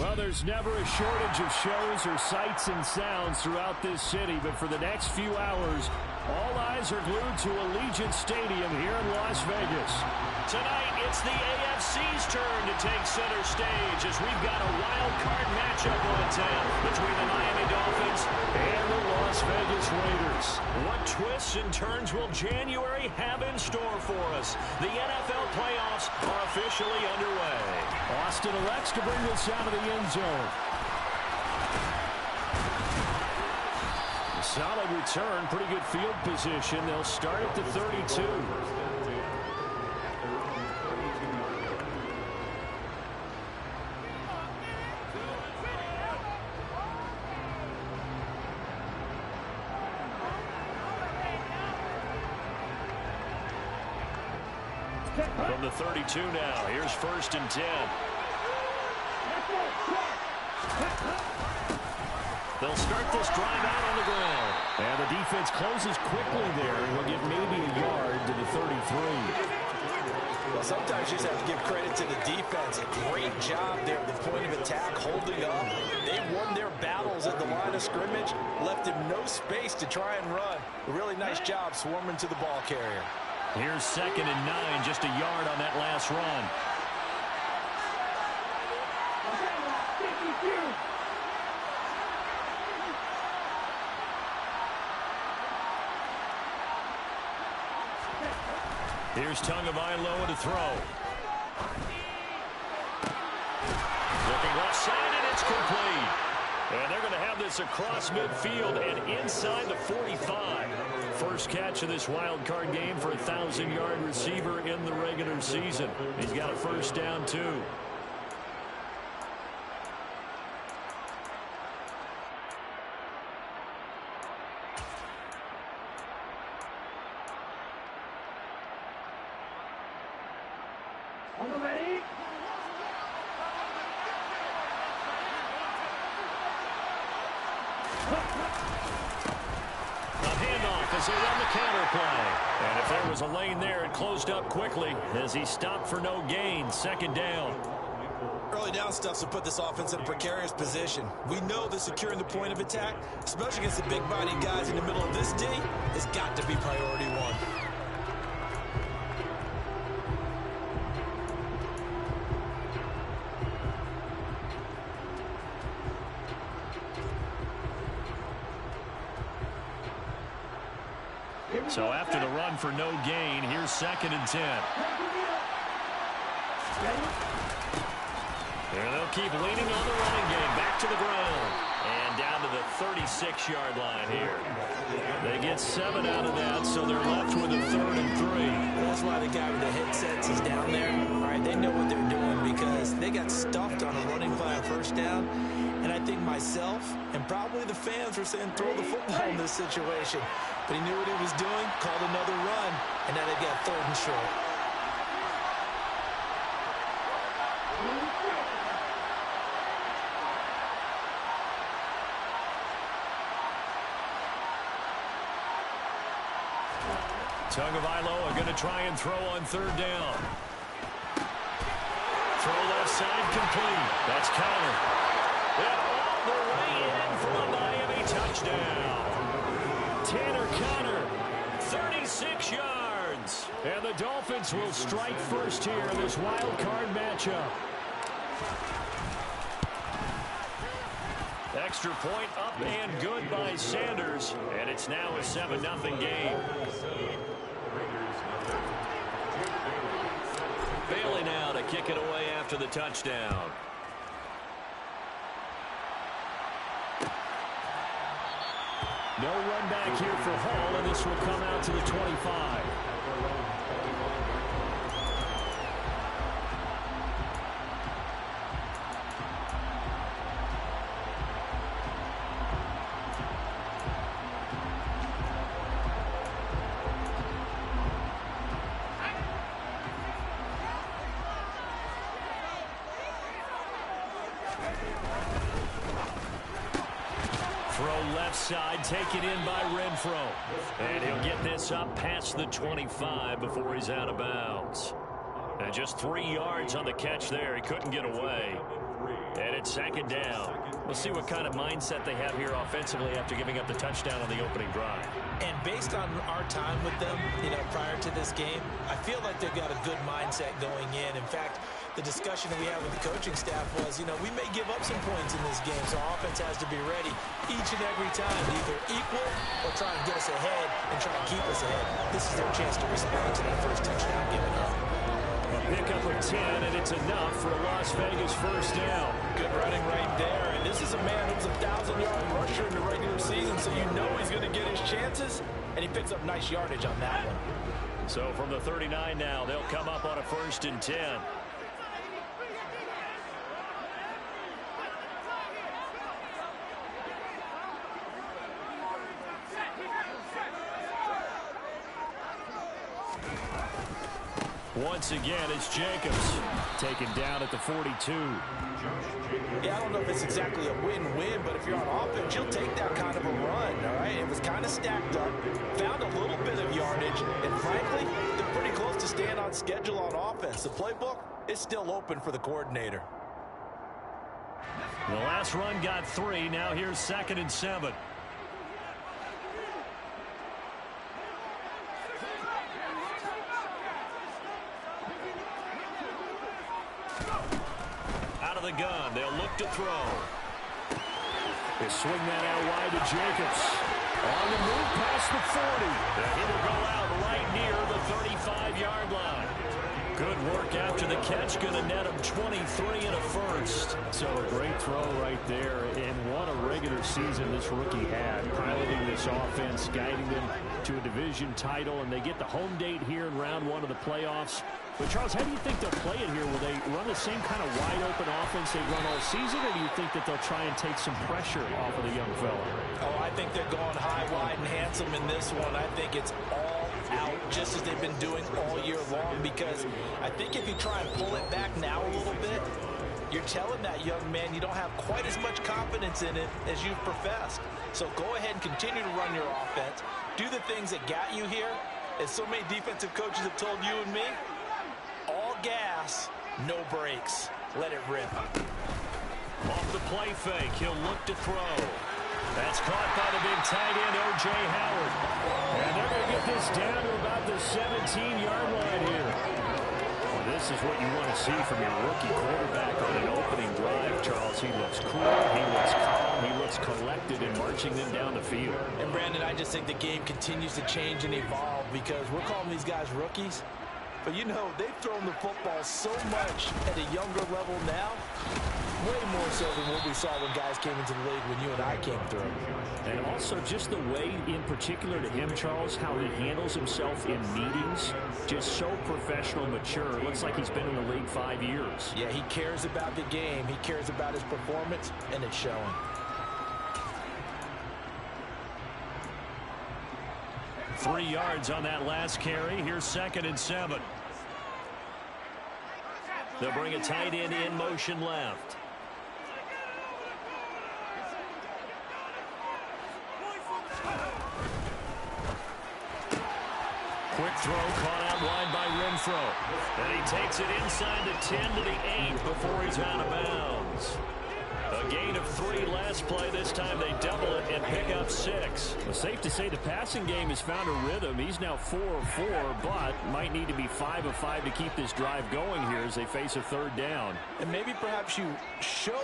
Well, there's never a shortage of shows or sights and sounds throughout this city, but for the next few hours, all eyes are glued to Allegiant Stadium here in Las Vegas. Tonight, it's the AFC's turn to take center stage as we've got a wild card matchup on tap between the Miami Dolphins and the Las Vegas Raiders. What twists and turns will January have in store for us? The NFL playoffs are officially underway. Austin elects to bring this out of the end zone. A solid return, pretty good field position. They'll start at the 32. From the 32 now, here's 1st and 10. They'll start this drive out on the ground. And the defense closes quickly there, and will give maybe a yard to the 33. Well, sometimes you just have to give credit to the defense. A great job there at the point of attack, holding up. They won their battles at the line of scrimmage, left him no space to try and run. A really nice job swarming to the ball carrier. Here's 2nd and 9, just a yard on that last run. Here's Tagovailoa to throw. Looking left side, and it's complete. And they're going to have this across midfield and inside the 45. First catch of this wild card game for a 1,000-yard receiver in the regular season. He's got a 1st down, too. As they run the counter play. And if there was a lane there, it closed up quickly as he stopped for no gain. 2nd down. Early down stuff to put this offense in a precarious position. We know that securing the point of attack, especially against the big-bodied guys in the middle of this D, has got to be priority one. So after the run for no gain, here's 2nd and 10. And they'll keep leaning on the running game. Back to the ground. And down to the 36-yard line here. They get 7 out of that, so they're left with a 3rd and 3. That's why the guy with the headsets is down there. All right, they know what they're doing because they got stuffed on a running play on 1st down. And I think myself and probably the fans were saying throw the football in this situation. But he knew what he was doing, called another run, and now they've got 3rd and short. Tagovailoa going to try and throw on 3rd down. Throw left side complete. That's counter. And all the way in for a Miami touchdown. Tanner Conner, 36 yards. And the Dolphins will strike first here in this wild card matchup. Extra point up and good by Sanders. And it's now a 7-0 game. Bailey now to kick it away after the touchdown. No run back here for Hall, and this will come out to the 25. Throw left side, taken in by Renfro. And he'll get this up past the 25 before he's out of bounds. And just 3 yards on the catch there. He couldn't get away. And it's second down. We'll see what kind of mindset they have here offensively after giving up the touchdown on the opening drive. And based on our time with them, prior to this game, I feel like they've got a good mindset going in. In fact, the discussion that we had with the coaching staff was, we may give up some points in this game, so our offense has to be ready each and every time to either equal or try and get us ahead and try and keep us ahead. This is their chance to respond to that first touchdown given up. A pickup of 10, and it's enough for a Las Vegas first down. Good running right there, and this is a man who's a 1,000-yard rusher in the regular season, so he's going to get his chances, and he picks up nice yardage on that one. So from the 39 now, they'll come up on a 1st and 10. Once again, it's Jacobs taken down at the 42. Yeah, I don't know if it's exactly a win-win, but if you're on offense, you'll take that kind of a run, all right? It was kind of stacked up, found a little bit of yardage, and frankly, they're pretty close to staying on schedule on offense. The playbook is still open for the coordinator. The last run got 3. Now here's 2nd and 7. Out of the gun, they'll look to throw. They swing that out wide to Jacobs. On the move past the 40. It'll go out right near the 35-yard line. Good work after the catch. Going to net him 23 and a first. So a great throw right there. And what a regular season this rookie had. Piloting this offense, guiding them to a division title. And they get the home date here in round 1 of the playoffs. But, Charles, how do you think they'll play it here? Will they run the same kind of wide-open offense they've run all season, or do you think that they'll try and take some pressure off of the young fella? Oh, I think they're going high, wide, and handsome in this one. I think it's all out, just as they've been doing all year long, because I think if you try and pull it back now a little bit, you're telling that young man you don't have quite as much confidence in it as you've professed. So go ahead and continue to run your offense. Do the things that got you here. As so many defensive coaches have told you and me, all gas, no brakes. Let it rip. Off the play fake, he'll look to throw. That's caught by the big tight end, O.J. Howard. And they're going to get this down to about the 17-yard line here. Well, this is what you want to see from your rookie quarterback on an opening drive, Charles. He looks cool, he looks calm, he looks collected in marching them down the field. And, Brandon, I just think the game continues to change and evolve because we're calling these guys rookies. But, they've thrown the football so much at a younger level now, way more so than what we saw when guys came into the league when you and I came through. And also just the way, in particular to him, Charles, how he handles himself in meetings, just so professional, mature. It looks like he's been in the league 5 years. Yeah, he cares about the game. He cares about his performance, and it's showing. Three yards on that last carry. Here's 2nd and 7. They'll bring a tight end in motion left. Quick throw caught out wide by Renfro. And he takes it inside the 10 to the 8 before he's out of bounds. A gain of 3 last play. This time they double it and pick up 6. Well, safe to say the passing game has found a rhythm. He's now 4 of 4, but might need to be 5 of 5 to keep this drive going here as they face a 3rd down. And maybe perhaps you show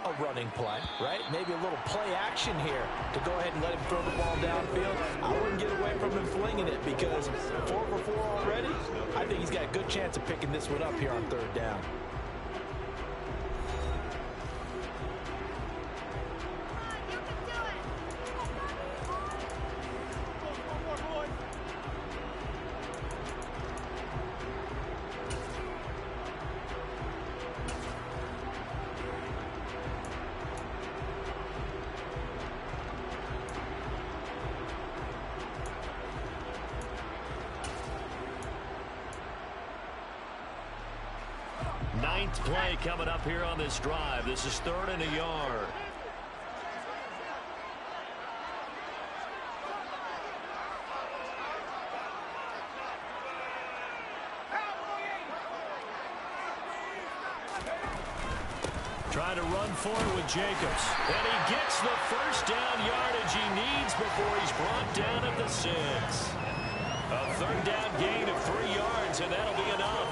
a running play, right? Maybe a little play action here to go ahead and let him throw the ball downfield. I wouldn't get away from him flinging it because 4 for 4 already. I think he's got a good chance of picking this one up here on 3rd down. Ninth play coming up here on this drive. This is 3rd and a yard. Trying to run for it with Jacobs. And he gets the first down yardage he needs before he's brought down at the 6. A third down gain of 3 yards, and that'll be enough.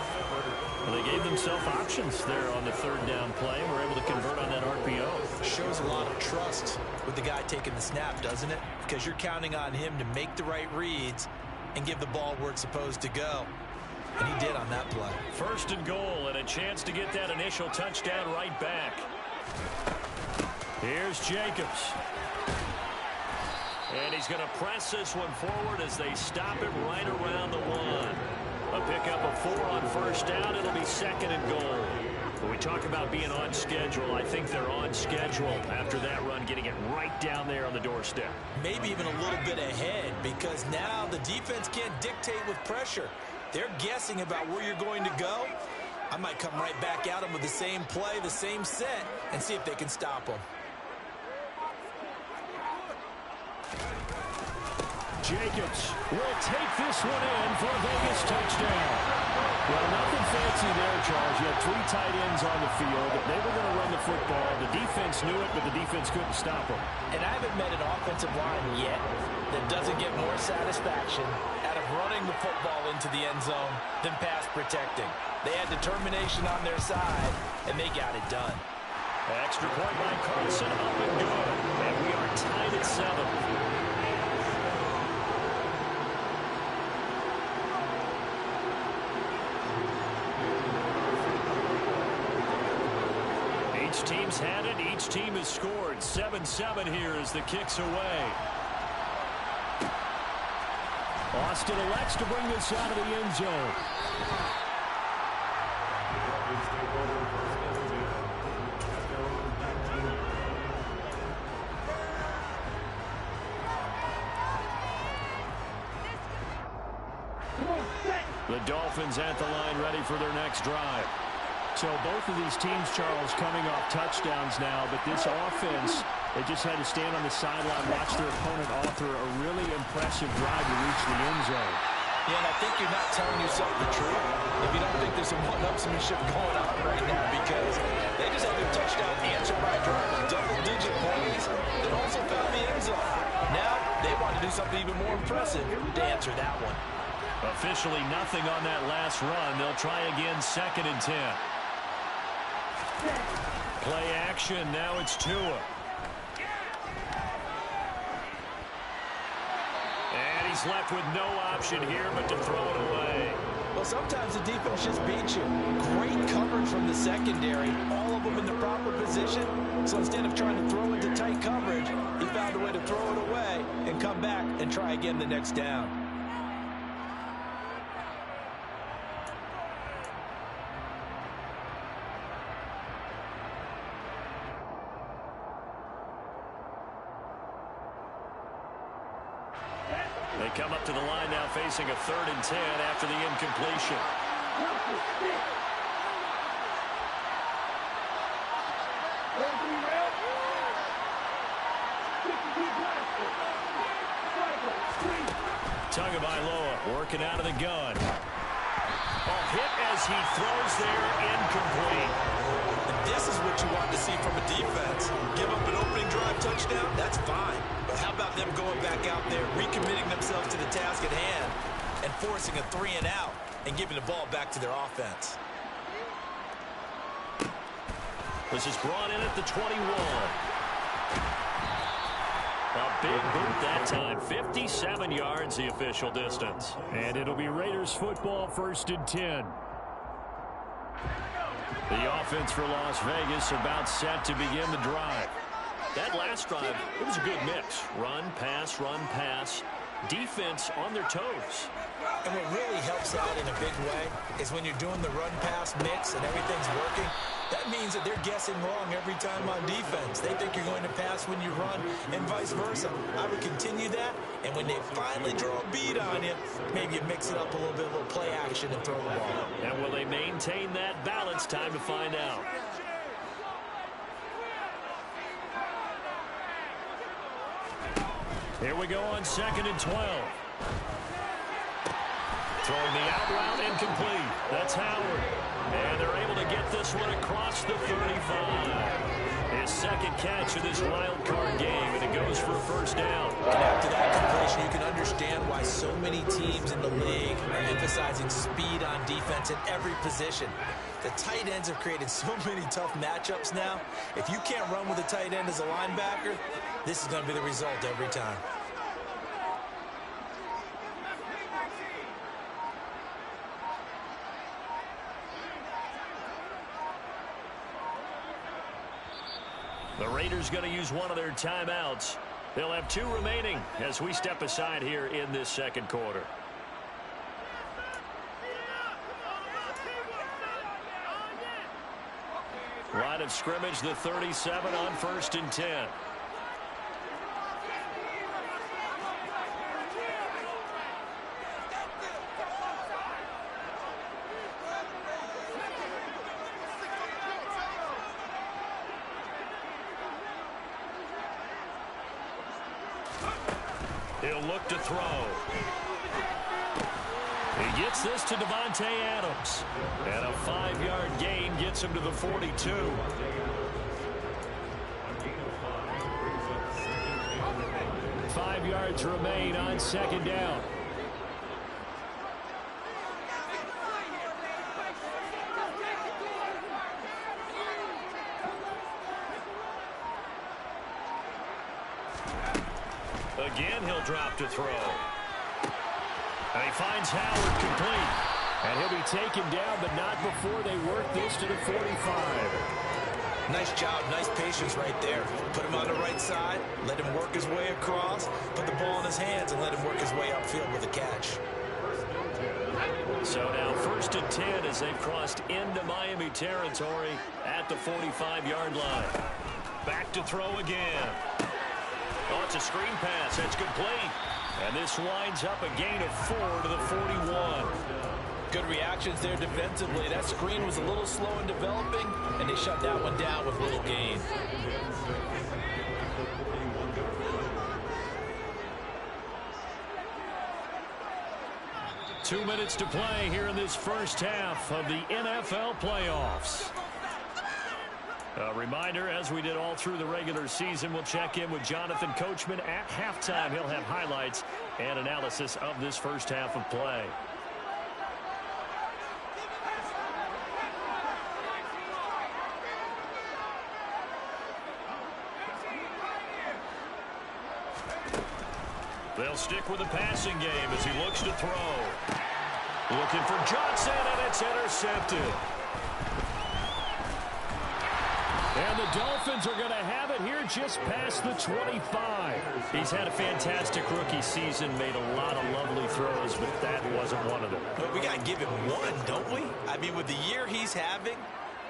Well, they gave themselves options there on the third down play. We're able to convert on that RPO. Shows a lot of trust with the guy taking the snap, doesn't it? Because you're counting on him to make the right reads and give the ball where it's supposed to go. And he did on that play. First and goal, and a chance to get that initial touchdown right back. Here's Jacobs. And he's going to press this one forward as they stop it right around the 1. A pickup of 4 on first down. It'll be second and goal. When we talk about being on schedule, I think they're on schedule after that run, getting it right down there on the doorstep. Maybe even a little bit ahead, because now the defense can't dictate with pressure. They're guessing about where you're going to go. I might come right back at them with the same play, the same set, and see if they can stop them. Jacobs will take this one in for a Vegas touchdown. Well, nothing fancy there, Charles. You had 3 tight ends on the field. They were going to run the football. The defense knew it, but the defense couldn't stop them. And I haven't met an offensive line yet that doesn't get more satisfaction out of running the football into the end zone than pass protecting. They had determination on their side, and they got it done. Extra point by Carlson, up and good. And we are tied at 7. Each team's had it. Each team has scored. 7-7 here as the kick's away. Austin elects to bring this out of the end zone. The Dolphins at the line ready for their next drive. So both of these teams, Charles, coming off touchdowns now, but this offense, they just had to stand on the sideline, watch their opponent author a really impressive drive to reach the end zone. Yeah, and I think you're not telling yourself the truth if you don't think there's some one-upsmanship going on right now, because they just had their touchdown answered by a drive of double-digit points that also found the end zone. Now they want to do something even more impressive to answer that one. Officially nothing on that last run. They'll try again, 2nd and 10. Play action. Now it's Tua. And he's left with no option here but to throw it away. Well, sometimes the defense just beats you. Great coverage from the secondary. All of them in the proper position. So instead of trying to throw into tight coverage, he found a way to throw it away and come back and try again the next down. They come up to the line now facing a 3rd and 10 after the incompletion. Tagovailoa working out of the gun. Hit as he throws there, incomplete. And this is what you want to see from a defense. Give up an opening drive touchdown, that's fine. But how about them going back out there, recommitting themselves to the task at hand, and forcing a 3 and out, and giving the ball back to their offense. This is brought in at the 21. A big boot that time. 57 yards the official distance. And it'll be Raiders football, 1st and 10. The offense for Las Vegas about set to begin the drive. That last drive, it was a good mix. Run, pass. Defense on their toes. And what really helps out in a big way is when you're doing the run-pass mix and everything's working, that means that they're guessing wrong every time on defense. They think you're going to pass when you run and vice versa. I would continue that, and when they finally draw a beat on you, maybe you mix it up a little bit, a little play action and throw the ball. And will they maintain that balance? Time to find out. Here we go on 2nd and 12. Throwing the out route incomplete. That's Howard. And they're able to get this one across the 35. His second catch of this wild card game, and it goes for a first down. And after that completion, you can understand why so many teams in the league are emphasizing speed on defense in every position. The tight ends have created so many tough matchups now. If you can't run with a tight end as a linebacker, this is going to be the result every time. The Raiders going to use one of their timeouts. They'll have 2 remaining as we step aside here in this second quarter. Line of scrimmage, the 37 on 1st and 10. He'll look to throw. He gets this to Devontae Adams. And a 5-yard gain gets him to the 42. Five yards remain on second down. Again, he'll drop to throw. And he finds Howard complete. And he'll be taken down, but not before they work this to the 45. Nice job, nice patience right there. Put him on the right side, let him work his way across, put the ball in his hands, and let him work his way upfield with a catch. So now 1st and 10 as they've crossed into Miami territory at the 45-yard line. Back to throw again. Oh, it's a screen pass. That's complete. And this winds up a gain of 4 to the 41. Good reactions there defensively. That screen was a little slow in developing, and they shut that one down with little gain. Two minutes to play here in this first half of the NFL playoffs. A reminder, as we did all through the regular season, we'll check in with Jonathan Coachman at halftime. He'll have highlights and analysis of this first half of play. They'll stick with the passing game as he looks to throw. Looking for Johnson, and it's intercepted. And the Dolphins are going to have it here just past the 25. He's had a fantastic rookie season, made a lot of lovely throws, but that wasn't one of them. But we got to give him one, don't we? I mean, with the year he's having,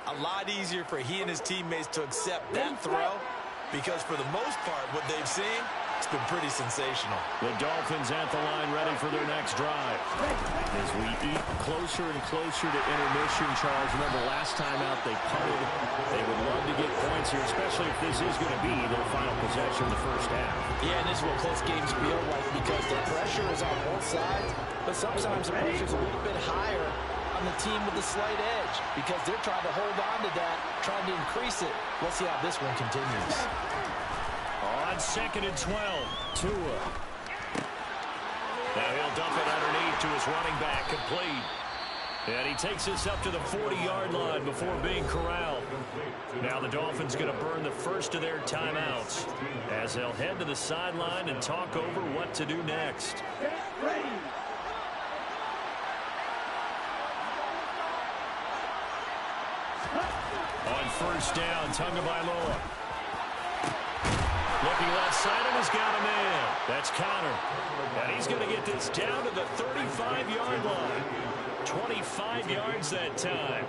a lot easier for he and his teammates to accept that throw, because for the most part, what they've seen, it's been pretty sensational. The Dolphins at the line ready for their next drive. As we eat closer and closer to intermission, Charles, remember last time out they punted. They would love to get points here, especially if this is going to be their final possession of the first half. Yeah, and this is what close games feel like because the pressure is on both sides, but sometimes the pressure is a little bit higher on the team with the slight edge because they're trying to hold on to that, trying to increase it. We'll see how this one continues. On 2nd and 12, Tua. Now he'll dump it underneath to his running back, complete. And he takes this up to the 40-yard line before being corralled. Now the Dolphins going to burn the first of their timeouts as they'll head to the sideline and talk over what to do next. Get ready. On first down, Tagovailoa. Looking left side, and has got him in. That's Connor. And he's going to get this down to the 35-yard line. 25 yards that time.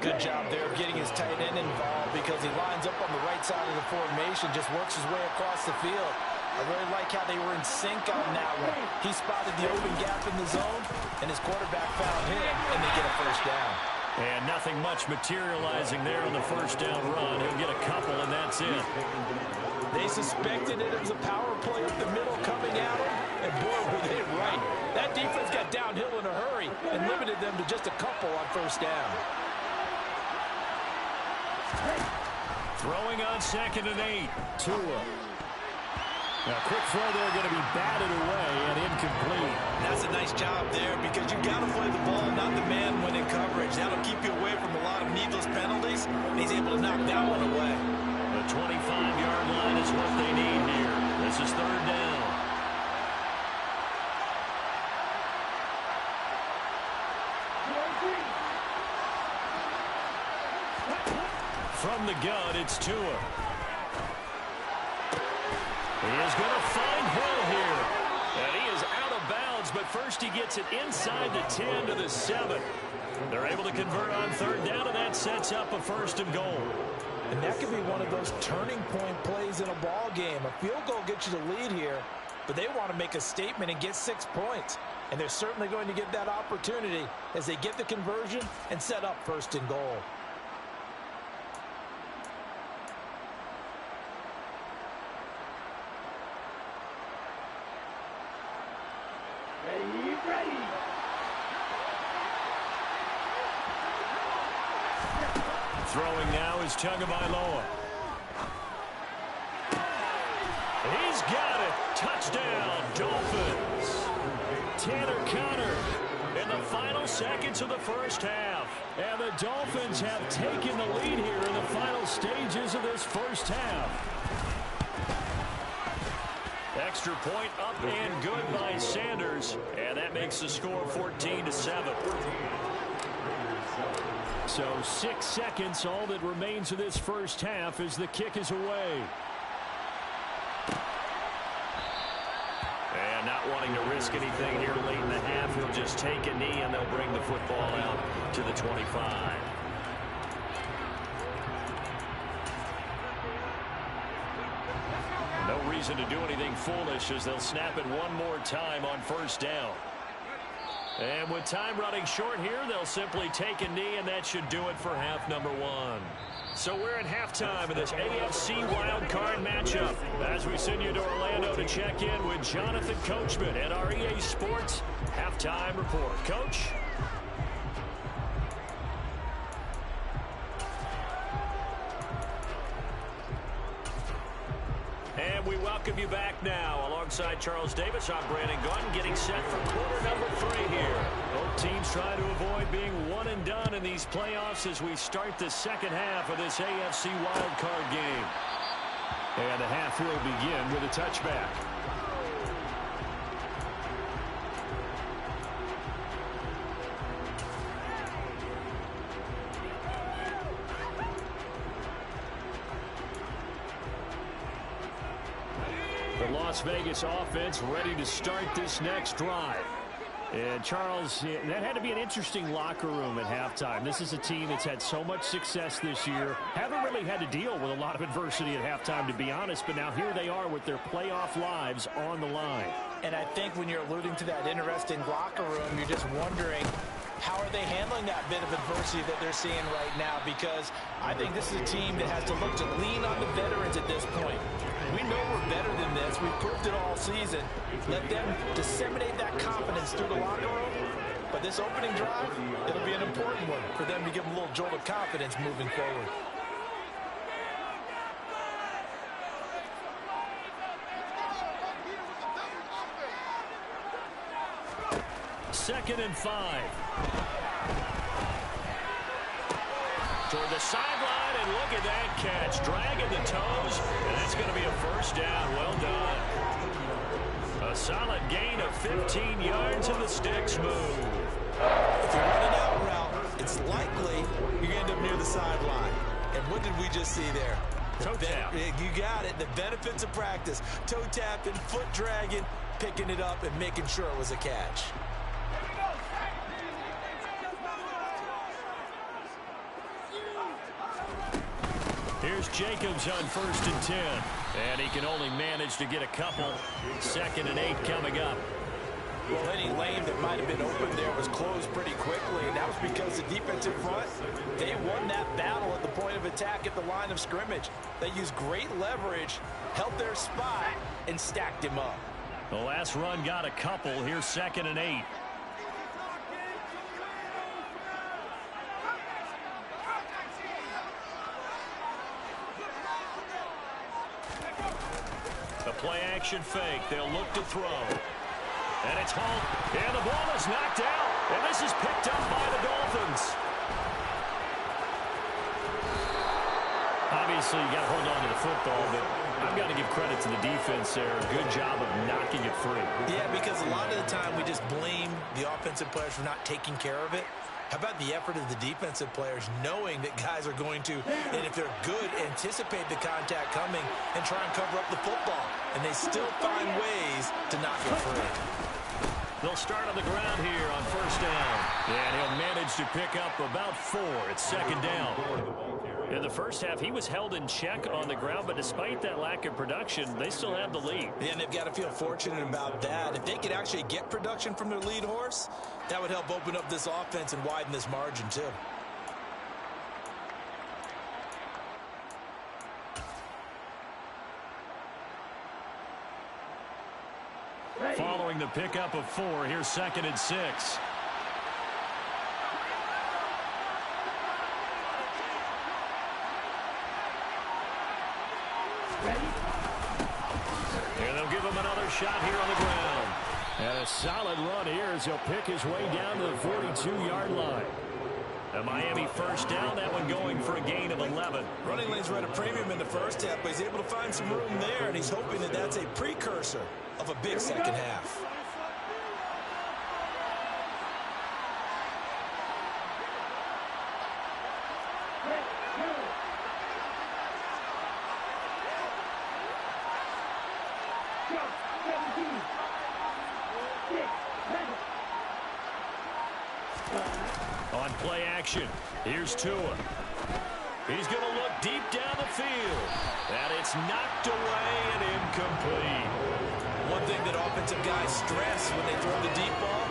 Good job there of getting his tight end involved because he lines up on the right side of the formation, just works his way across the field. I really like how they were in sync on that one. He spotted the open gap in the zone, and his quarterback found him, and they get a first down. And nothing much materializing there on the first down run. He'll get a couple, and that's it. They suspected it was a power play up the middle coming at him, and boy, were they right. That defense got downhill in a limited them to just a couple on first down. Throwing on 2nd and 8. Tua. Now, quick throw there, going to be batted away and incomplete. That's a nice job there because you've got to play the ball, not the man when in coverage. That'll keep you away from a lot of needless penalties, and he's able to knock that one away. The 25-yard line is what they need here. This is 3rd down. From the gun, it's Tua. He is going to find Hill here. And he is out of bounds, but first he gets it inside the 10 to the 7. They're able to convert on 3rd down, and that sets up a 1st and goal. And that could be one of those turning point plays in a ball game. A field goal gets you the lead here, but they want to make a statement and get 6 points. And they're certainly going to get that opportunity as they get the conversion and set up 1st and goal. Throwing now is Tagovailoa. He's got it. Touchdown, Dolphins. Tanner Conner in the final seconds of the first half. And the Dolphins have taken the lead here in the final stages of this first half. Extra point up and good by Sanders. And that makes the score 14-7. So 6 seconds, all that remains of this first half as the kick is away. And not wanting to risk anything here late in the half, he'll just take a knee and they'll bring the football out to the 25. No reason to do anything foolish as they'll snap it one more time on 1st down. And with time running short here, they'll simply take a knee, and that should do it for half number 1. So we're at halftime of this AFC wildcard matchup as we send you to Orlando to check in with Jonathan Coachman at our EA Sports Halftime Report. Coach? And we welcome you back now. Alongside Charles Davis, I'm Brandon Gordon, getting set for quarter number 3 here. Both teams trying to avoid being one and done in these playoffs as we start the second half of this AFC wildcard game. And the half will begin with a touchback. The Las Vegas offense ready to start this next drive. And Charles, that had to be an interesting locker room at halftime. This is a team that's had so much success this year. Haven't really had to deal with a lot of adversity at halftime, to be honest. But now here they are with their playoff lives on the line. And I think when you're alluding to that interesting locker room, you're just wondering, how are they handling that bit of adversity that they're seeing right now? Because I think this is a team that has to look to lean on the veterans at this point. We know we're better than this. We've proved it all season. Let them disseminate that confidence through the locker room. But this opening drive, it'll be an important one for them to give them a little jolt of confidence moving forward. Second and 5. Toward the sideline, and look at that catch. Dragging the toes, and that's going to be a first down. Well done. A solid gain of 15 yards, and the sticks move. If you're running out route, it's likely you're going to end up near the sideline. And what did we just see there? Toe tap. You got it. The benefits of practice. Toe tapping, foot dragging, picking it up, and making sure it was a catch. Here's Jacobs on 1st and 10. And he can only manage to get a couple. 2nd and 8 coming up. Well, any lane that might have been open there was closed pretty quickly, and that was because the defensive front, they won that battle at the point of attack at the line of scrimmage. They used great leverage, held their spot, and stacked him up. The last run got a couple. Here's 2nd and 8. play action fake. They'll look to throw. And it's home. And the ball is knocked out. And this is picked up by the Dolphins. Obviously, you got to hold on to the football, but I've got to give credit to the defense there. Good job of knocking it free. Yeah, because a lot of the time we just blame the offensive players for not taking care of it. How about the effort of the defensive players knowing that guys are going to, and if they're good, anticipate the contact coming and try and cover up the football. And they still find ways to knock it free. They'll start on the ground here on first down. And he'll manage to pick up about 4. It's second down. In the first half, he was held in check on the ground, but despite that lack of production, they still have the lead. Yeah, and they've got to feel fortunate about that. If they could actually get production from their lead horse, that would help open up this offense and widen this margin too. Following the pickup of 4, here's second and 6. And they'll give him another shot here on the ground. And a solid run here as he'll pick his way down to the 42-yard line. A Miami first down, that one going for a gain of 11. Running lanes were at a premium in the first half, but he's able to find some room there, and he's hoping that that's a precursor of a big second half. On play action, here's Tua. He's going to look deep down the field. And it's knocked away and incomplete. One thing that offensive guys stress when they throw the deep ball,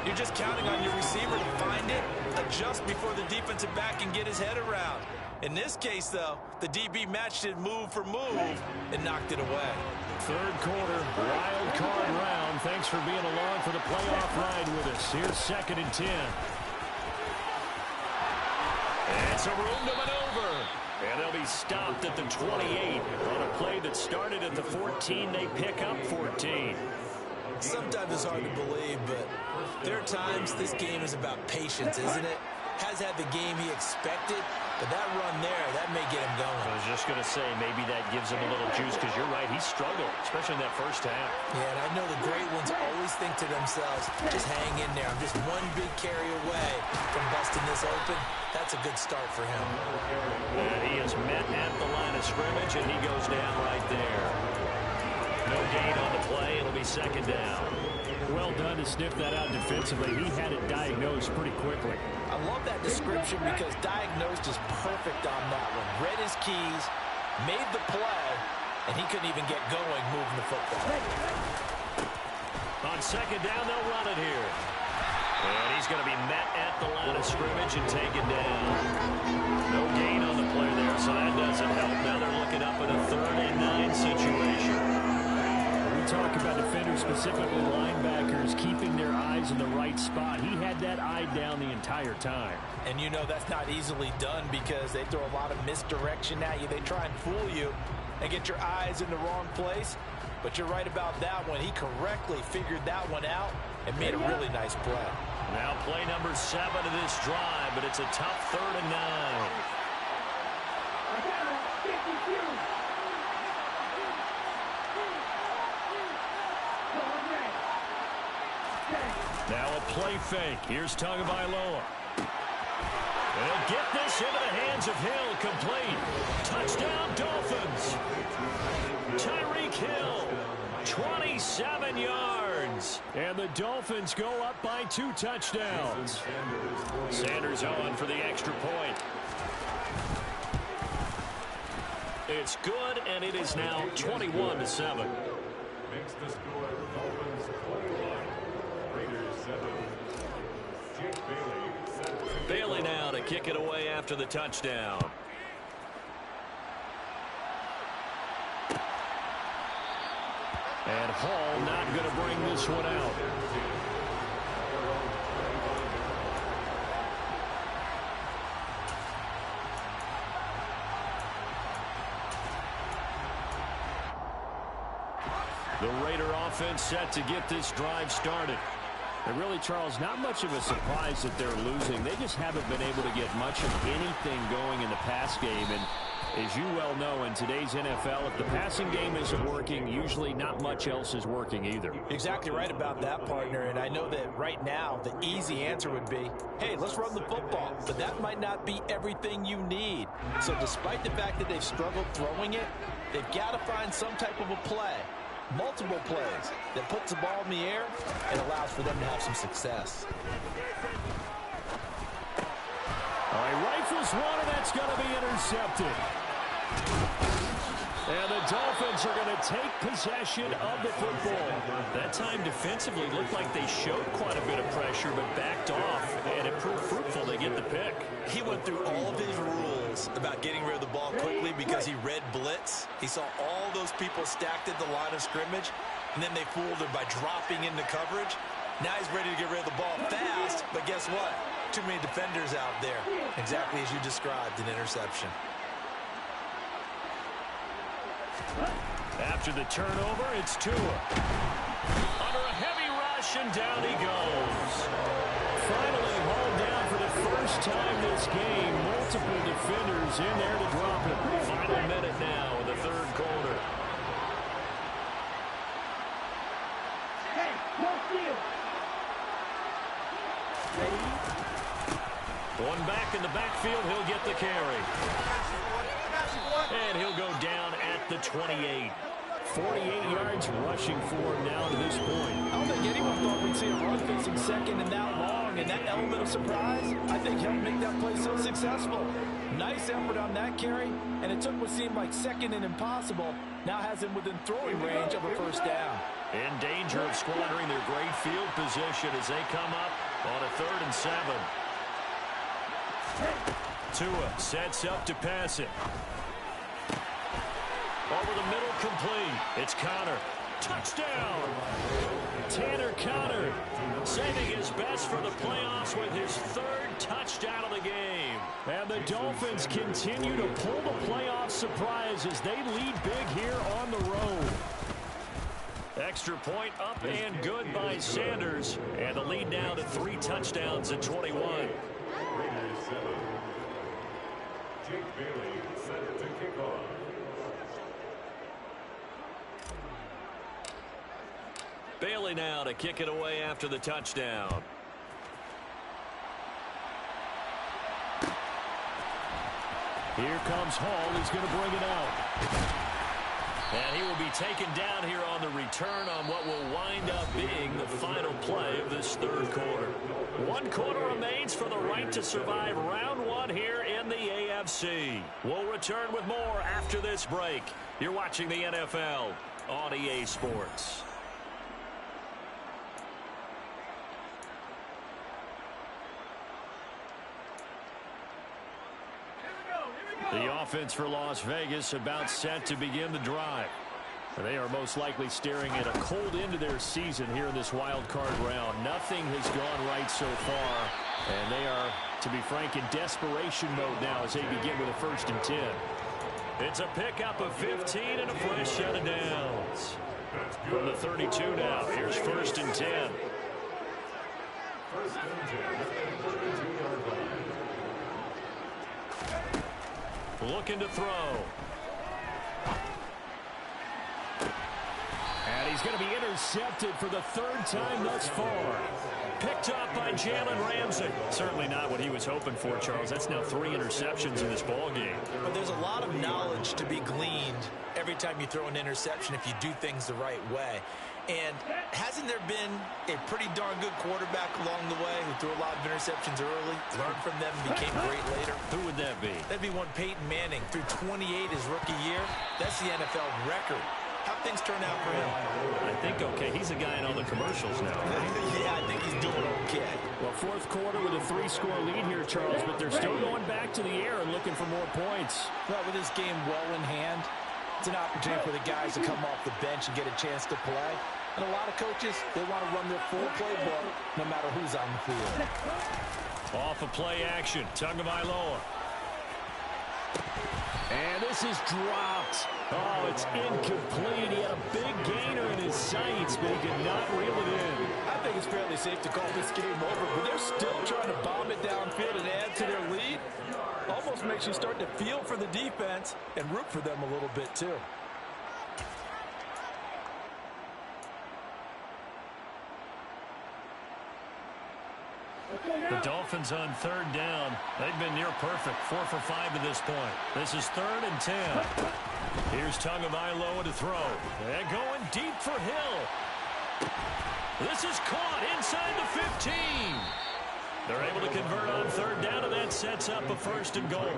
you're just counting on your receiver to find it, adjust before the defensive back can get his head around. In this case, though, the DB matched it move for move and knocked it away. Third quarter, wild card round. Thanks for being along for the playoff ride with us. Here's second and 10. And some room to maneuver. And they'll be stopped at the 28 on a play that started at the 14. They pick up 14. Sometimes it's hard to believe, but there are times this game is about patience, isn't it? Has had the game he expected, but that run there, that may get him going. I was just going to say, maybe that gives him a little juice, because you're right, he struggled, especially in that first half. Yeah, and I know the great ones always think to themselves, just hang in there. I'm just one big carry away from busting this open. That's a good start for him. And he is met at the line of scrimmage, and he goes down right there. No gain on the play. It'll be second down. Well done to sniff that out defensively. He had it diagnosed pretty quickly. I love that description because diagnosed is perfect on that one. Read his keys, made the play, and he couldn't even get going moving the football. On second down, they'll run it here. And he's going to be met at the line of scrimmage and taken down. No gain on the play there, so that doesn't help. Now they're looking up in a 3rd and 9 situation. We talk about defenders, specifically linebackers, keeping their eyes in the right spot. He had that eye down the entire time. And you know that's not easily done because they throw a lot of misdirection at you. They try and fool you and get your eyes in the wrong place. But you're right about that one. He correctly figured that one out and made a really nice play. Now play number 7 of this drive, but it's a tough 3rd and 9. Now a play fake. Here's Tagovailoa. And he'll get this into the hands of Hill. Complete. Touchdown, Dolphins. Tyreek Hill, 27 yards. And the Dolphins go up by 2 touchdowns. Sanders on for the extra point. It's good, and it is now 21-7. Makes the score Dolphins 21, Raiders 7. Jake Bailey now to kick it away after the touchdown. And Hall not going to bring this one out. The Raider offense set to get this drive started. And really, Charles, not much of a surprise that they're losing. They just haven't been able to get much of anything going in the pass game. And as you well know, in today's NFL, if the passing game isn't working, usually not much else is working either. Exactly right about that, partner. And I know that right now the easy answer would be, hey, let's run the football. But that might not be everything you need. So despite the fact that they've struggled throwing it, they've got to find some type of a play, multiple plays, that puts the ball in the air and allows for them to have some success. All right, rifles one, and that's going to be intercepted. And the Dolphins are going to take possession of the football. That time defensively looked like they showed quite a bit of pressure but backed off, and it proved fruitful. They get the pick. He went through all of his rules about getting rid of the ball quickly because he read blitz. He saw all those people stacked at the line of scrimmage, and then they fooled him by dropping into coverage. Now he's ready to get rid of the ball fast, but guess what? Too many defenders out there. Exactly as you described, an interception. After the turnover, it's Tua. Under a heavy rush, and down he goes. Finally hauled down for the first time this game. Multiple defenders in there to drop him. Final minute now in the third quarter. Hey, no field. One back in the backfield, he'll get the carry. And he'll go down at the 28. 48 yards rushing for him now to this point. I don't think anyone thought we'd see a run facing second and that long, and that element of surprise, I think, helped make that play so successful. Nice effort on that carry, and it took what seemed like second and impossible, now has him within throwing range of a first down. In danger of squandering their great field position as they come up on a 3rd and 7. Tua sets up to pass it. Over the middle, complete. It's Connor. Touchdown! Tanner Connor saving his best for the playoffs with his 3rd touchdown of the game. And the Dolphins continue to pull the playoff surprise as they lead big here on the road. Extra point up and good by Sanders. And the lead now to 3 touchdowns at 21. Raiders 7. Jake Bailey set to kick off. Bailey now to kick it away after the touchdown. Here comes Hall. He's going to bring it out. And he will be taken down here on the return on what will wind up being the final play of this 3rd quarter. 1 quarter remains for the right to survive round 1 here in the AFC. We'll return with more after this break. You're watching the NFL on EA Sports. The offense for Las Vegas about set to begin the drive. They are most likely staring at a cold end to their season here in this wild card round. Nothing has gone right so far, and they are, to be frank, in desperation mode now as they begin with a 1st and 10. It's a pickup of 15 and a fresh set of downs. From the 32 now, here's 1st and 10. 1st and 10 at the 32-yard line. Looking to throw. And he's going to be intercepted for the 3rd time thus far. Picked up by Jalen Ramsey. Certainly not what he was hoping for, Charles. That's now 3 interceptions in this ball game. But there's a lot of knowledge to be gleaned every time you throw an interception if you do things the right way. And hasn't there been a pretty darn good quarterback along the way who threw a lot of interceptions early, learned from them, and became great later? Who would that be? That'd be one Peyton Manning. Threw 28 his rookie year. That's the NFL record. How'd things turn out for him? I think okay. He's a guy in all the commercials now. Yeah, I think he's doing okay. Well, 4th quarter with a 3-score lead here, Charles, but they're still going back to the air and looking for more points. Well, with this game well in hand, it's an opportunity for the guys to come off the bench and get a chance to play. And a lot of coaches, they want to run their full playbook no matter who's on the field. Off of play action, Tagovailoa. And this is dropped. Oh, it's incomplete. He had a big gainer in his sights, but he could not reel it in. I think it's fairly safe to call this game over, but they're still trying to bomb it downfield and add to their lead. Almost makes you start to feel for the defense and root for them a little bit too. The Dolphins on third down. They've been near perfect. 4 for 5 to this point. This is 3rd and 10. Here's Tagovailoa to throw. And going deep for Hill. This is caught inside the 15. They're able to convert on third down, and that sets up a 1st and goal.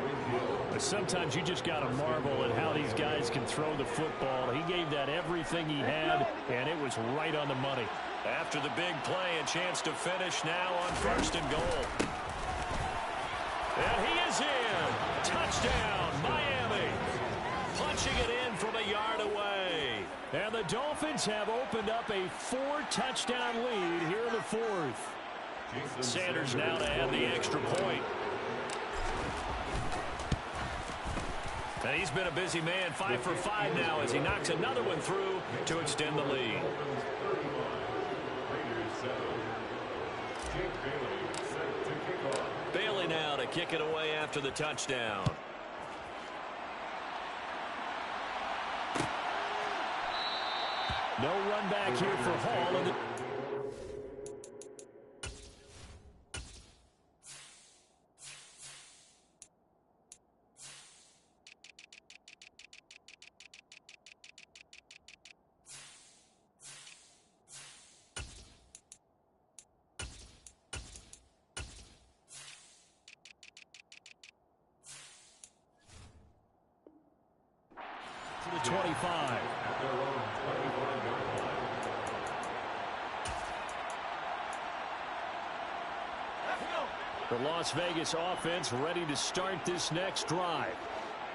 But sometimes you just got to marvel at how these guys can throw the football. He gave that everything he had, and it was right on the money. After the big play, a chance to finish now on 1st and goal. And he is in. Touchdown, Miami. Punching it in from a yard away. And the Dolphins have opened up a 4-touchdown lead here in the 4th. Sanders now to add the extra point. And he's been a busy man. 5 for 5 now as he knocks another one through to extend the lead. Bailey now to kick it away after the touchdown. No run back here for Hall. And the 25. The Las Vegas offense ready to start this next drive.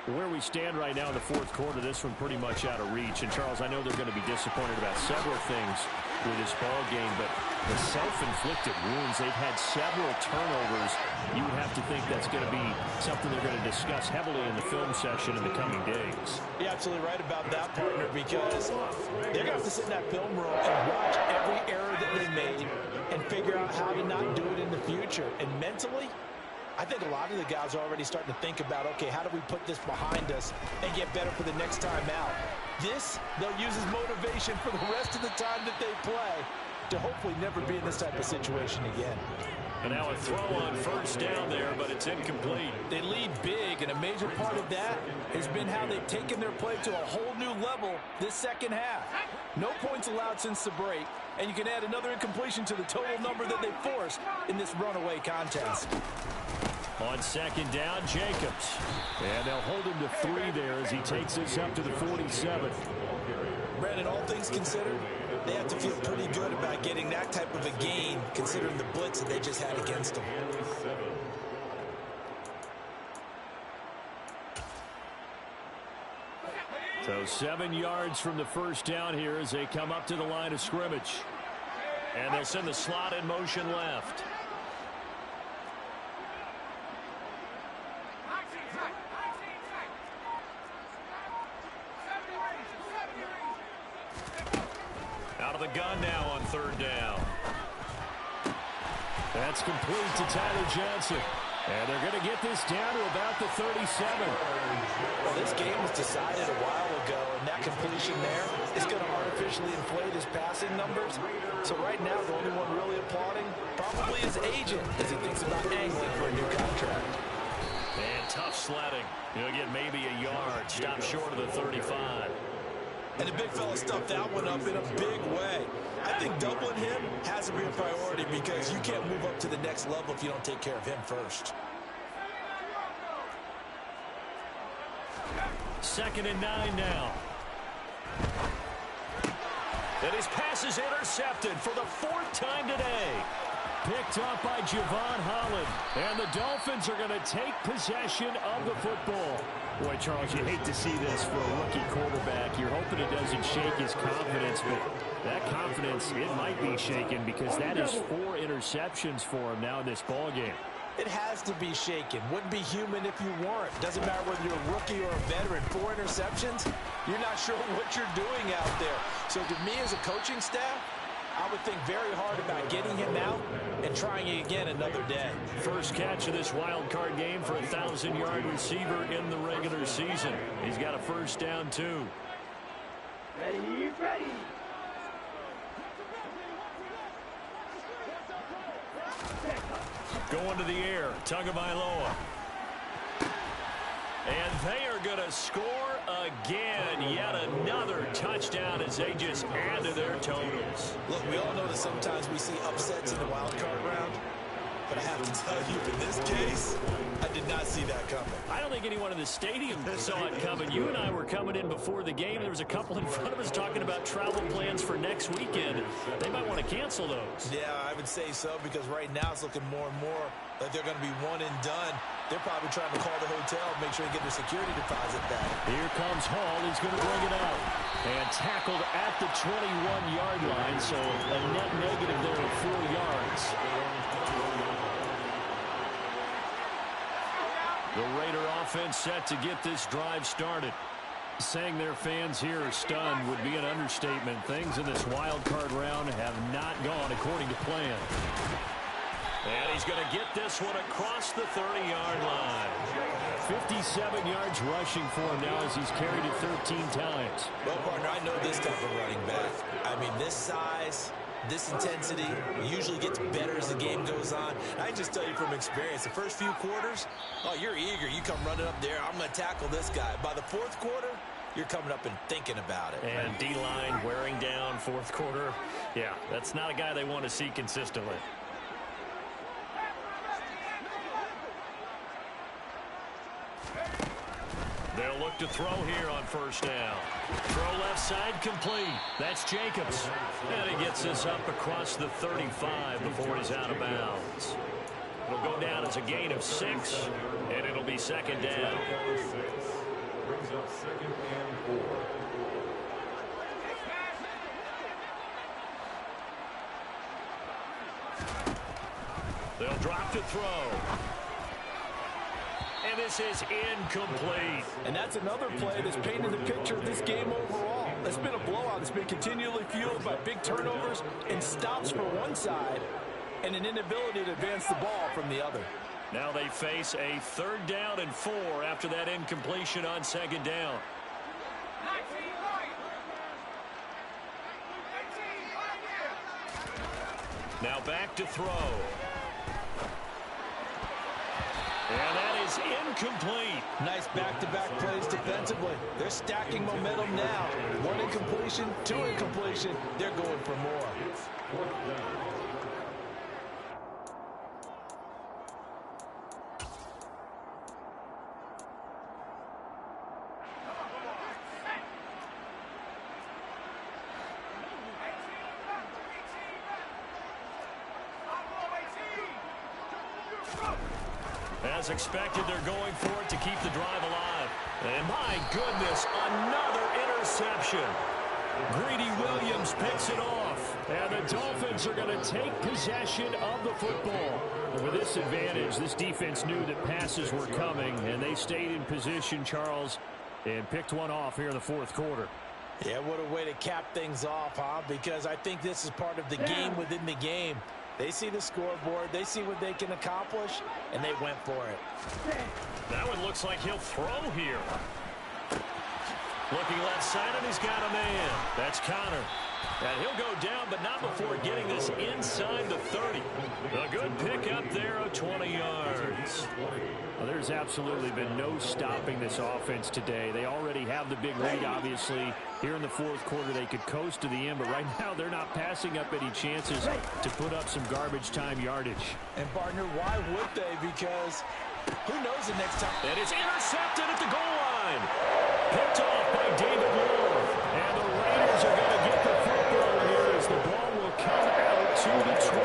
Where we stand right now in the 4th quarter, this one pretty much out of reach. And, Charles, I know they're going to be disappointed about several things with this ball game, but the self-inflicted wounds, they've had several turnovers. You would have to think that's going to be something they're going to discuss heavily in the film session in the coming days. You're absolutely right about that, partner, because they're going to have to sit in that film room and watch every error that they made and figure out how to not do it in the future. And mentally, I think a lot of the guys are already starting to think about, okay, how do we put this behind us and get better for the next time out? This, they'll use as motivation for the rest of the time that they play to hopefully never be in this type of situation again. And now a throw on 1st down there, but it's incomplete. They lead big, and a major part of that has been how they've taken their play to a whole new level this second half. No points allowed since the break, and you can add another incompletion to the total number that they forced in this runaway contest. On 2nd down, Jacobs. And they'll hold him to 3 there as he takes this up to the 47. Brandon, all things considered, they have to feel pretty good about getting that type of a gain, considering the blitz that they just had against them. So 7 yards from the 1st down here as they come up to the line of scrimmage. And they'll send the slot in motion left. Out of the gun now on 3rd down. That's complete to Tyler Johnson. And they're going to get this down to about the 37. Well, this game was decided a while ago, and that completion there is going to artificially inflate his passing numbers. So right now, the only one really applauding probably his agent as he thinks about angling for a new contract. And tough sledding. He'll get maybe a yard. Stop short of the 35. And the big fella stuffed that one up in a big way. I think doubling him has to be a priority because you can't move up to the next level if you don't take care of him first. 2nd and 9 now. And his pass is intercepted for the 4th time today. Picked up by Javon Holland. And the Dolphins are going to take possession of the football. Boy, Charles, you hate to see this for a rookie quarterback. You're hoping it doesn't shake his confidence, but that confidence, it might be shaken because that is 4 interceptions for him now in this ball game. It has to be shaken. Wouldn't be human if you weren't. Doesn't matter whether you're a rookie or a veteran. 4 interceptions, You're not sure what you're doing out there. So to me as a coaching staff, I would think very hard about getting him out and trying it again another day. First catch of this wild card game for a 1,000-yard receiver in the regular season. He's got a first down, too. Ready, ready. Going to the air, Tagovailoa. And they are going to score again. Yet another touchdown as they just add to their totals. Look, we all know that sometimes we see upsets in the wild card round. But I have to tell you, in this case, I did not see that coming. I don't think anyone in the stadium saw it coming. You and I were coming in before the game. There was a couple in front of us talking about travel plans for next weekend. They might want to cancel those. Yeah, I would say so, because right now it's looking more and more like they're going to be one and done. They're probably trying to call the hotel, make sure they get their security deposit back. Here comes Hall. He's going to bring it out. And tackled at the 21-yard line, so a net negative there of 4 yards. The Raider offense set to get this drive started. Saying their fans here are stunned would be an understatement. Things in this wild card round have not gone according to plan. And he's going to get this one across the 30-yard line. 57 yards rushing for him now as he's carried it 13 times. Well, partner, I know this type of running back. I mean, this size, this intensity usually gets better as the game goes on. I just tell you from experience, the first few quarters, oh, you're eager. You come running up there, I'm going to tackle this guy. By the fourth quarter, you're coming up and thinking about it. And D-line wearing down fourth quarter. Yeah, that's not a guy they want to see consistently. They'll look to throw here on first down. Throw left side complete. That's Jacobs. And he gets this up across the 35 before he's out of bounds. It'll go down as a gain of 6, and it'll be second down. Brings up 2nd and 4. They'll drop to throw. And this is incomplete. And that's another play that's painted the picture of this game overall. It's been a blowout. It's been continually fueled by big turnovers and stops for one side and an inability to advance the ball from the other. Now they face a 3rd down and 4 after that incompletion on second down. Now back to throw. And that is incomplete. Nice back-to-back plays defensively. They're stacking momentum now. 1 incompletion, 2 incompletion. They're going for more. As expected, they're going for it to keep the drive alive. And my goodness, another interception. Greedy Williams picks it off. And the Dolphins are going to take possession of the football. With this advantage, this defense knew that passes were coming, and they stayed in position, Charles, and picked one off here in the fourth quarter. Yeah, what a way to cap things off, huh? Because I think this is part of the game within the game. They see the scoreboard, they see what they can accomplish, and they went for it. That one looks like he'll throw here. Looking left side, and he's got a man. That's Connor. And he'll go down, but not before getting this inside the 30. A good pickup there of 20 yards. Well, there's absolutely been no stopping this offense today. They already have the big lead, obviously. Here in the fourth quarter, they could coast to the end, but right now they're not passing up any chances to put up some garbage time yardage. And, partner, why would they? Because who knows the next time. And it's intercepted at the goal line. Picked off by David Moore. And the Raiders are going to get the football here as the ball will come out to the 20.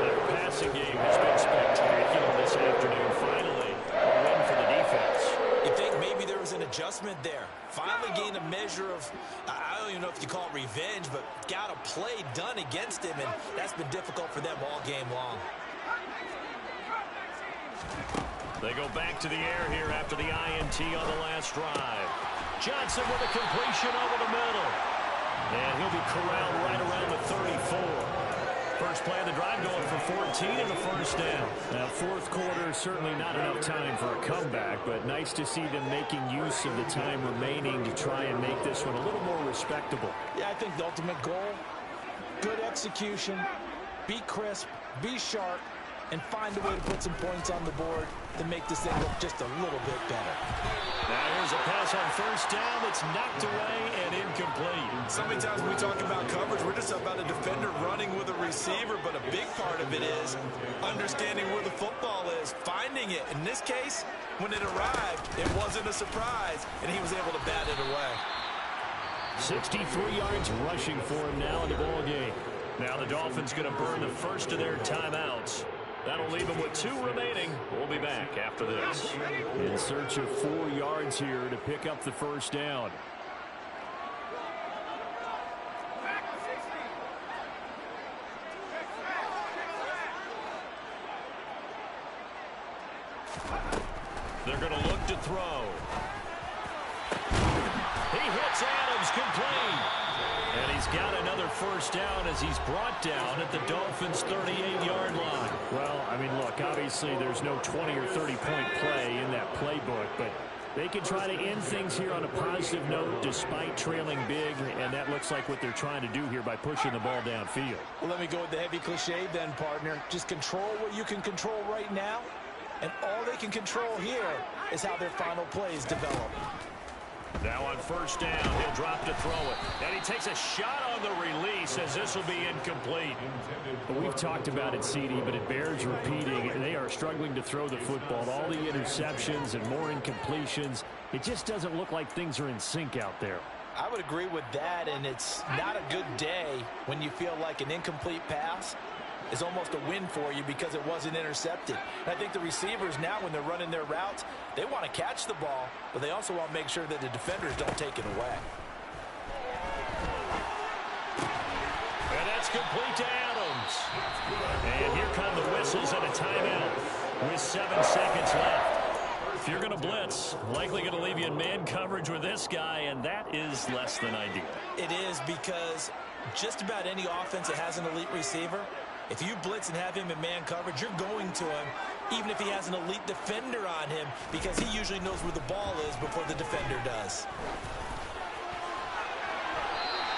Their passing game has been spectacular this afternoon. Finally, a win for the defense. You think maybe there was an adjustment there. Finally gained a measure of, I don't even know if you call it revenge, but got a play done against him, and that's been difficult for them all game long. They go back to the air here after the INT on the last drive. Johnson with a completion over the middle. And he'll be corralled right around the 34. First play of the drive going for 14 and a first down. Now, fourth quarter, certainly not enough time for a comeback, but nice to see them making use of the time remaining to try and make this one a little more respectable. Yeah, I think the ultimate goal, good execution, be crisp, be sharp, and find a way to put some points on the board to make this thing look just a little bit better. Now here's a pass on first down that's knocked away and incomplete. So many times when we talk about coverage, we're just about a defender running with a receiver, but a big part of it is understanding where the football is, finding it. In this case, when it arrived, it wasn't a surprise, and he was able to bat it away. 63 yards rushing for him now in the ball game. Now the Dolphins going to burn the first of their timeouts. That'll leave them with 2 remaining. We'll be back after this. In search of 4 yards here to pick up the first down. They're going to look to throw. He hits Adams complete. And he's got another first down as he's brought down at the Dolphins' 38-yard line. Well, I mean, look, obviously there's no 20 or 30-point play in that playbook, but they can try to end things here on a positive note despite trailing big, and that looks like what they're trying to do here by pushing the ball downfield. Well, let me go with the heavy cliche then, partner. Just control what you can control right now, and all they can control here is how their final plays develop. Now on first down, he'll drop to throw it. And he takes a shot on the release as this will be incomplete. But we've talked about it, CD, but it bears repeating. They are struggling to throw the football. All the interceptions and more incompletions. It just doesn't look like things are in sync out there. I would agree with that, and it's not a good day when you feel like an incomplete pass is almost a win for you because it wasn't intercepted. And I think the receivers now, when they're running their routes, they want to catch the ball, but they also want to make sure that the defenders don't take it away. And that's complete to Adams. And here come the whistles and a timeout with 7 seconds left. If you're going to blitz, likely going to leave you in man coverage with this guy, and that is less than ideal. It is, because just about any offense that has an elite receiver, if you blitz and have him in man coverage, you're going to him, even if he has an elite defender on him, because he usually knows where the ball is before the defender does.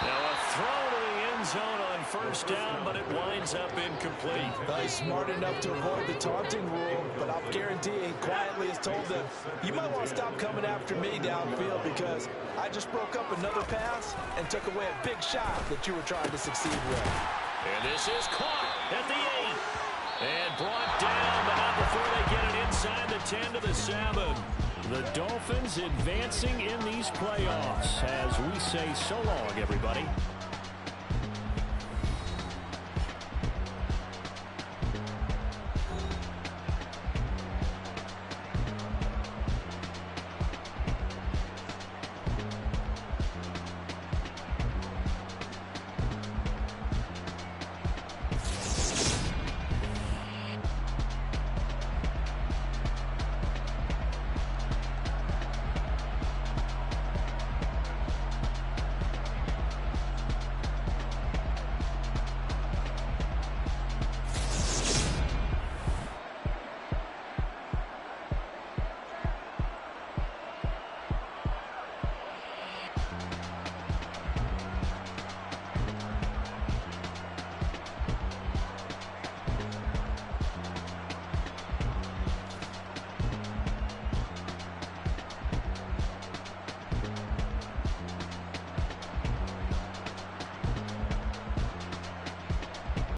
Now a throw to the end zone on first down, but it winds up incomplete. Well, he's smart enough to avoid the taunting rule, but I'll guarantee he quietly has told them, you might want to stop coming after me downfield because I just broke up another pass and took away a big shot that you were trying to succeed with. And this is caught at the 8. And brought down, but not before they get it inside the 10 to the 7. The Dolphins advancing in these playoffs as we say so long, everybody.